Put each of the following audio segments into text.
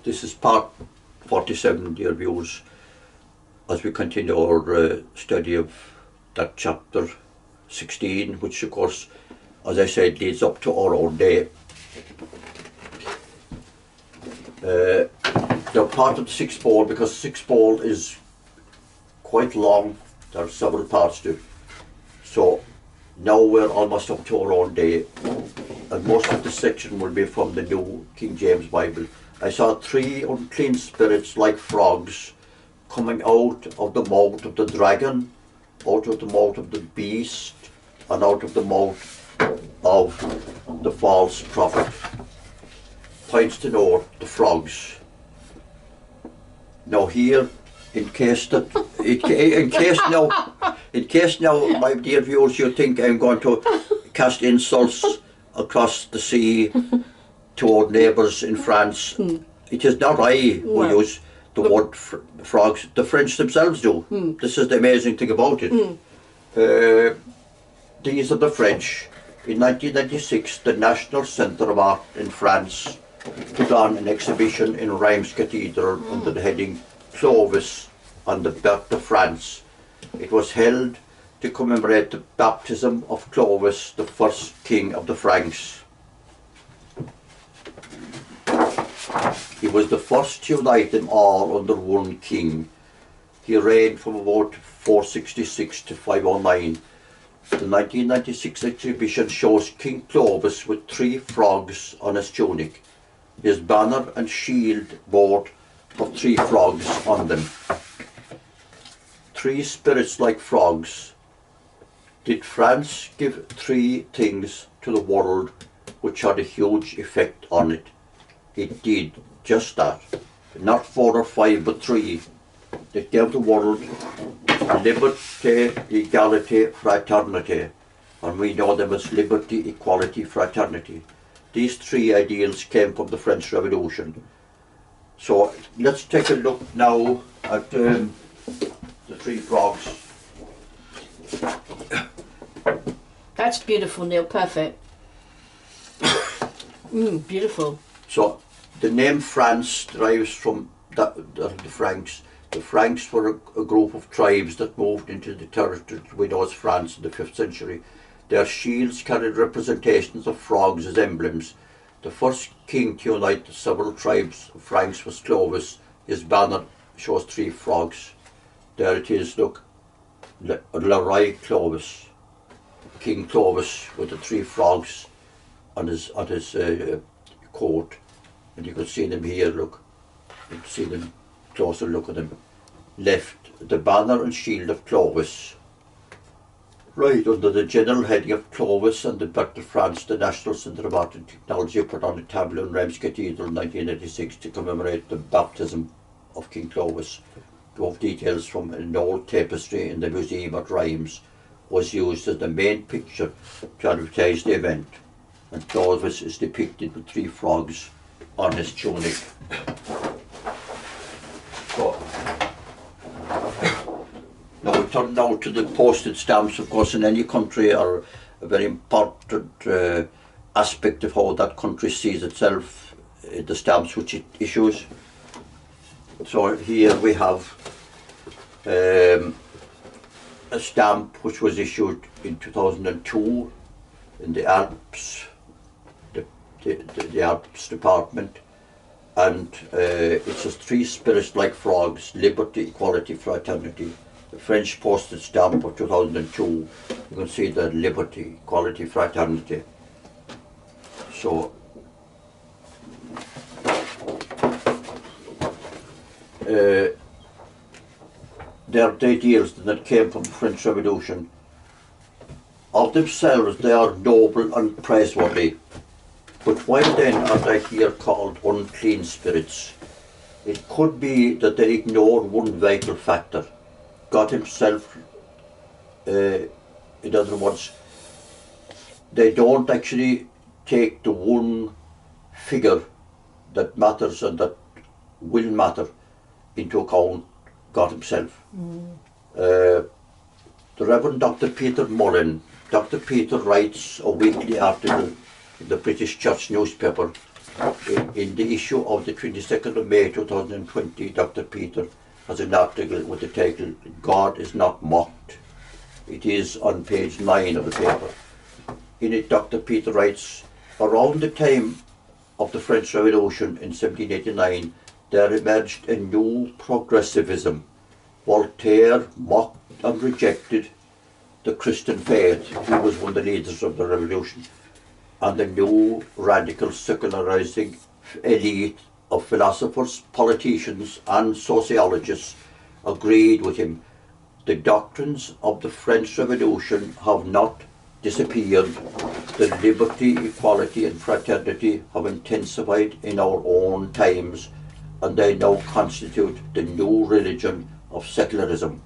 This is part 47, dear viewers, as we continue our study of that chapter 16, which of course, as I said, leads up to our own day. They're part of the sixth ball, because sixth ball is quite long. There are several parts to it. So now we're almost up to our own day, and most of the section will be from the New King James Bible. I saw 3 unclean spirits like frogs coming out of the mouth of the dragon, out of the mouth of the beast, and out of the mouth of the false prophet. Points to note the frogs. Now here, in case now, my dear viewers, you think I'm going to cast insults across the sea to our neighbours in France. It is not I who use the word frogs. The French themselves do. This is the amazing thing about it. These are the French. In 1996, the National Centre of Art in France put on an exhibition in Reims Cathedral under the heading Clovis on the Birth of France. It was held to commemorate the baptism of Clovis, the first king of the Franks. He was the first to unite them all under one king. He reigned from about 466 to 509. The 1996 exhibition shows King Clovis with 3 frogs on his tunic. His banner and shield both have 3 frogs on them. 3 spirits like frogs. Did France give 3 things to the world which had a huge effect on it? It did just that. Not 4 or 5, but 3. It gave the world liberty, equality, fraternity. And we know them as liberty, equality, fraternity. These 3 ideals came from the French Revolution. So let's take a look now at the 3 frogs. That's beautiful, Neil. Perfect. Beautiful. So the name France derives from the Franks. The Franks were a group of tribes that moved into the territory we know as France in the 5th century. Their shields carried representations of frogs as emblems. The first king to unite the several tribes of Franks was Clovis. His banner shows 3 frogs. There it is, look. Le Roi Clovis. King Clovis with the 3 frogs on his coat. And you can see them here, look. You can see them, closer look at them. Left, the banner and shield of Clovis. Right, under the general heading of Clovis and the Birth of France, the National Centre of Art and Technology put on a tableau in Reims Cathedral in 1986 to commemorate the baptism of King Clovis. Of details from an old tapestry in the museum at Reims was used as the main picture to advertise the event, and Clovis is depicted with 3 frogs on his tunic. So, now we turn now to the postage stamps. Of course, in any country are a very important aspect of how that country sees itself, the stamps which it issues. So here we have a stamp which was issued in 2002 in the Alps, the Alps department, and it says 3 spirits like frogs, liberty, equality, fraternity. The French postage stamp of 2002, you can see the liberty, equality, fraternity. So they are the ideals that came from the French Revolution. Of themselves they are noble and praiseworthy, but why then are they here called unclean spirits? It could be that they ignore one vital factor. God himself, in other words, they don't actually take the one figure that matters and that will matter into account, God himself. The Reverend Dr. Peter Mullen, Dr. Peter writes a weekly article in the British Church newspaper In the issue of the 22nd of May 2020, Dr. Peter has an article with the title "God is Not Mocked." It is on page 9 of the paper. In it, Dr. Peter writes, around the time of the French Revolution in 1789, there emerged a new progressivism. Voltaire mocked and rejected the Christian faith. He was one of the leaders of the revolution. And the new radical secularizing elite of philosophers, politicians and sociologists agreed with him. The doctrines of the French Revolution have not disappeared. The liberty, equality and fraternity have intensified in our own times, and they now constitute the new religion of secularism.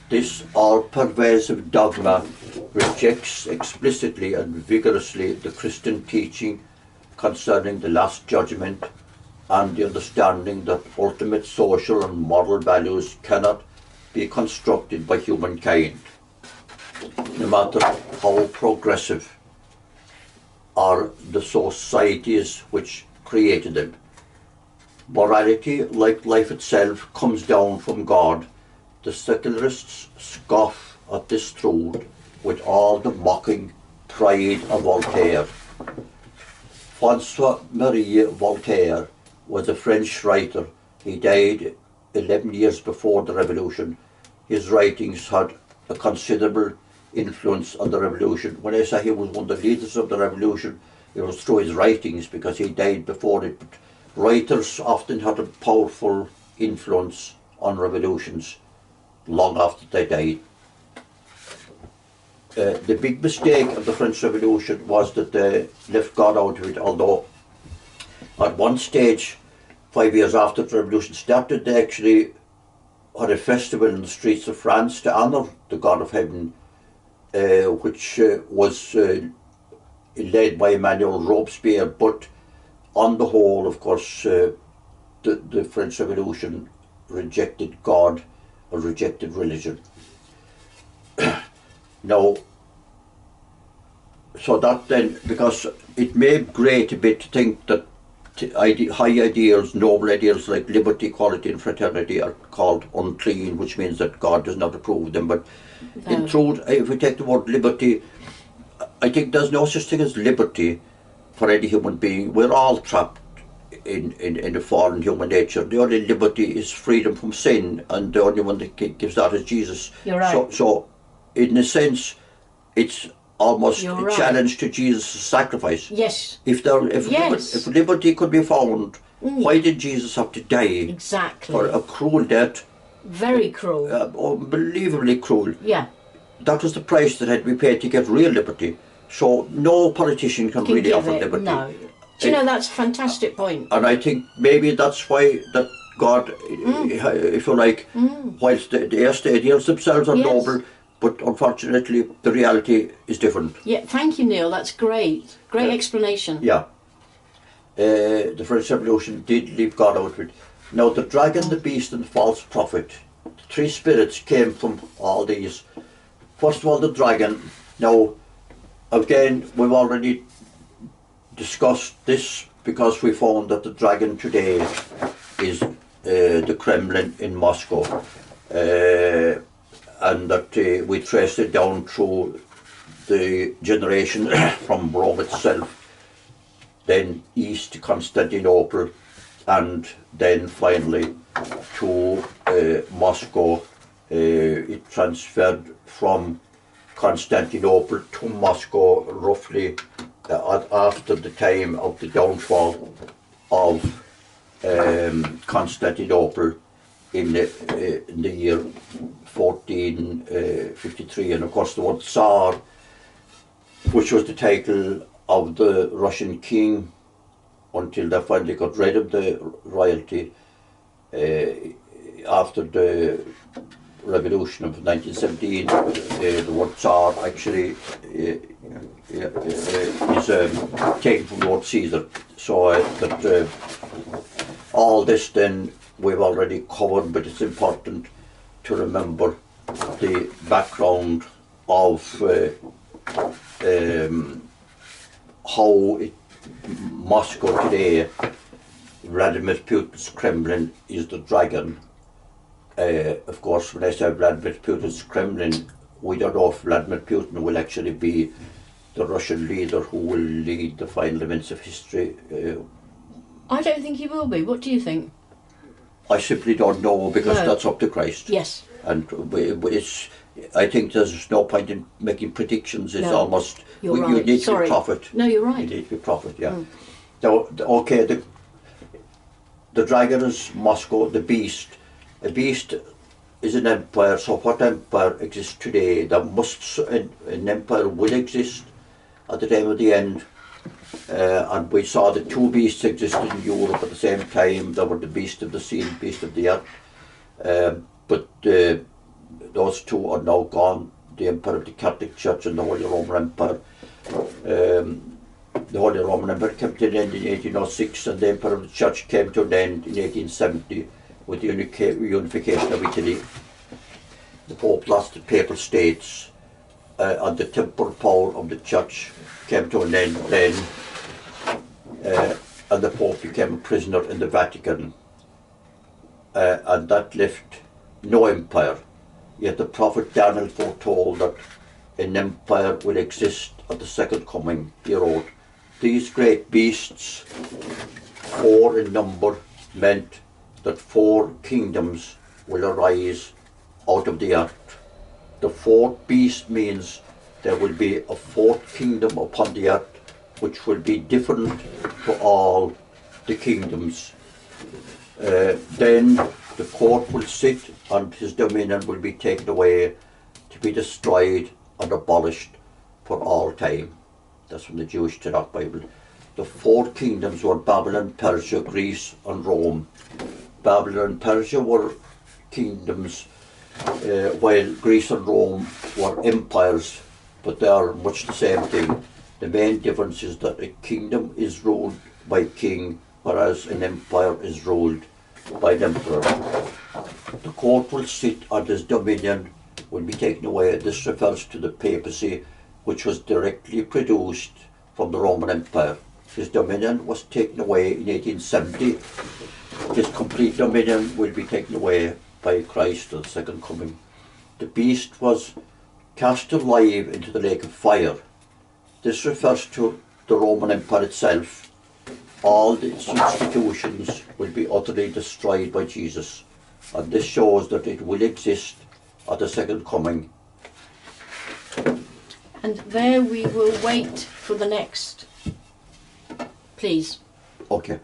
This all-pervasive dogma rejects explicitly and vigorously the Christian teaching concerning the Last Judgment and the understanding that ultimate social and moral values cannot be constructed by humankind, no matter how progressive are the societies which created them. Morality, like life itself, comes down from God. The secularists scoff at this truth with all the mocking pride of Voltaire. François-Marie Voltaire was a French writer. He died 11 years before the Revolution. His writings had a considerable influence on the Revolution. When I say he was one of the leaders of the Revolution, it was through his writings because he died before it. But writers often had a powerful influence on revolutions long after they died. The big mistake of the French Revolution was that they left God out of it, although at one stage, 5 years after the revolution started, they actually had a festival in the streets of France to honour the God of Heaven, which was led by Emmanuel Robespierre. But on the whole, of course, the French Revolution rejected God or rejected religion. Now, so that then, because it may grate a bit to think that high ideals, noble ideals like liberty, equality and fraternity are called unclean, which means that God does not approve of them. But in truth, if we take the word liberty, I think there's no such thing as liberty for any human being. We're all trapped in the fallen human nature. The only liberty is freedom from sin, and the only one that gives that is Jesus. You're right. So in a sense, it's almost a challenge to Jesus' sacrifice. Yes. If liberty could be found, why did Jesus have to die? Exactly. For a cruel death? Very cruel. Unbelievably cruel. Yeah. That was the price that had to be paid to get real liberty. So no politician can really offer liberty. No. Do you know, that's a fantastic point. And I think maybe that's why that God, if you like, whilst the ideals themselves are noble, but unfortunately the reality is different. Yeah, thank you, Neil. That's great. Great explanation. Yeah. The French Revolution did leave God out of it. Now the dragon, the beast and the false prophet, the three spirits came from all these. First of all, the dragon. Now, again, we've already discussed this because we found that the dragon today is the Kremlin in Moscow. And that we traced it down through the generation from Rome itself, then east to Constantinople, and then finally to Moscow. It transferred from Constantinople to Moscow roughly after the time of the downfall of Constantinople in the year 1453, and of course the word Tsar, which was the title of the Russian king until they finally got rid of the royalty after the revolution of 1917. The word Tsar actually is taken from the word Caesar. So that all this then we've already covered, but it's important to remember the background of how Moscow today, Vladimir Putin's Kremlin is the dragon. Of course, when I say Vladimir Putin's Kremlin, we don't know if Vladimir Putin will actually be the Russian leader who will lead the final events of history. I don't think he will be. What do you think? I simply don't know, because No. that's up to Christ. Yes. And I think there's no point in making predictions. It's No, almost, you're you right. need to Sorry. be prophet. No, you're You right. need to be prophet, yeah. Mm. So, okay, the dragon is Moscow, the beast. A beast is an empire, so what empire exists today? An empire will exist at the time of the end. And we saw that two beasts existed in Europe at the same time. There were the beast of the sea and beast of the earth. But those two are now gone. The Empire of the Catholic Church and the Holy Roman Empire. The Holy Roman Empire came to an end in 1806, and the Empire of the Church came to an end in 1870 with the unification of Italy. The Pope lost the Papal States, and the temporal power of the Church came to an end then, and the Pope became a prisoner in the Vatican, and that left no empire. Yet the prophet Daniel foretold that an empire will exist at the second coming. He wrote, "These great beasts, 4 in number, meant that 4 kingdoms will arise out of the earth." The 4th beast means there will be a 4th kingdom upon the earth, which will be different to all the kingdoms. Then the court will sit, and his dominion will be taken away to be destroyed and abolished for all time. That's from the Jewish Tanakh Bible. The 4 kingdoms were Babylon, Persia, Greece and Rome. Babylon and Persia were kingdoms, while Greece and Rome were empires, but they are much the same thing. The main difference is that a kingdom is ruled by a king, whereas an empire is ruled by an emperor. The court will sit, and his dominion will be taken away. This refers to the papacy, which was directly produced from the Roman Empire. His dominion was taken away in 1870. His complete dominion will be taken away by Christ at the second coming. The beast was cast alive into the lake of fire. This refers to the Roman Empire itself. All its institutions will be utterly destroyed by Jesus, and this shows that it will exist at the second coming. And there we will wait for the next. Please. Okay,